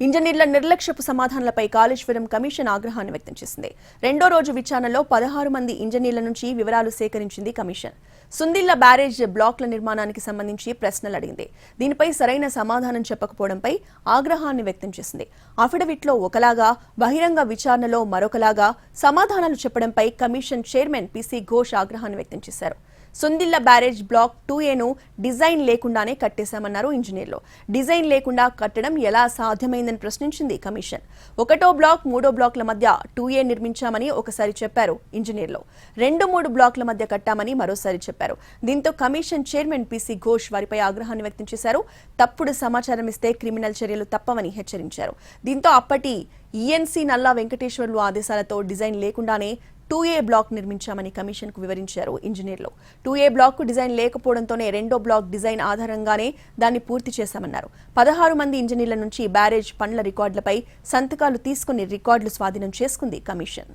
ఇంజనీర్ల నిర్లక్ష్యపు సమాధానాలపై కాళేశ్వరం కమిషన్ ఆగ్రహాన్ని వ్యక్తం చేసింది. రెండో రోజు విచారణలో 16 మంది ఇంజనీర్ల నుంచి వివరాలు సేకరించింది కమిషన్. సుందిళ్ల బ్యారేజ్ బ్లాక్ల నిర్మాణానికి సంబంధించి ప్రశ్నలు అడిగింది. దీనిపై సరైన సమాధానం చెప్పకపోవడంపై ఆగ్రహాన్ని వ్యక్తం చేసింది. అఫిడవిట్లో ఒకలాగా, బహిరంగ విచారణలో మరొకలాగా సమాధానాలు చెప్పడంపై కమిషన్ చైర్మన్ పిసి ఘోష్ ఆగ్రహాన్ని వ్యక్తం చేశారు. Sundilla barrage black 2A design లేకుండానే కట్టేశామన్నారు ఇంజనీర్లు. డిజైన్ లేకుండా కట్టడం ఎలా సాధ్యమైందని ప్రశ్నించింది కమిషన్. 1వ బ్లాక్ 3వ బ్లాక్ల మధ్య 2A నిర్మించామని ఒకసారి చెప్పారు ఇంజనీర్లు. 2-3 బ్లాక్ల మధ్య కట్టామని మరోసారి చెప్పారు. దీంతో కమిషన్ చైర్మన్ పిసి ఘోష్ వారిపై ఆగ్రహాన్ని వ్యక్తం చేశారు. తప్పుడు సమాచారం ఇస్తే క్రిమినల్ చర్యలు తప్పవని హెచ్చరించారు. దీంతో అప్పటి ఈఎన్సీ నల్లా వెంకటేశ్వర్లు ఆదేశాలతో డిజైన్ లేకుండానే 2A బ్లాక్ నిర్మించామని కమిషన్ కు వివరించారు ఇంజనీర్లు. 2A బ్లాక్ కు డిజైన్ లేకపోవడంతోనే 2వ బ్లాక్ డిజైన్ ఆధారంగానే దాన్ని పూర్తి చేశామన్నారు. 16 మంది ఇంజనీర్ల నుంచి బ్యారేజ్ పనుల రికార్డులపై సంతకాలు తీసుకుని రికార్డులు స్వాధీనం చేసుకుంది కమిషన్.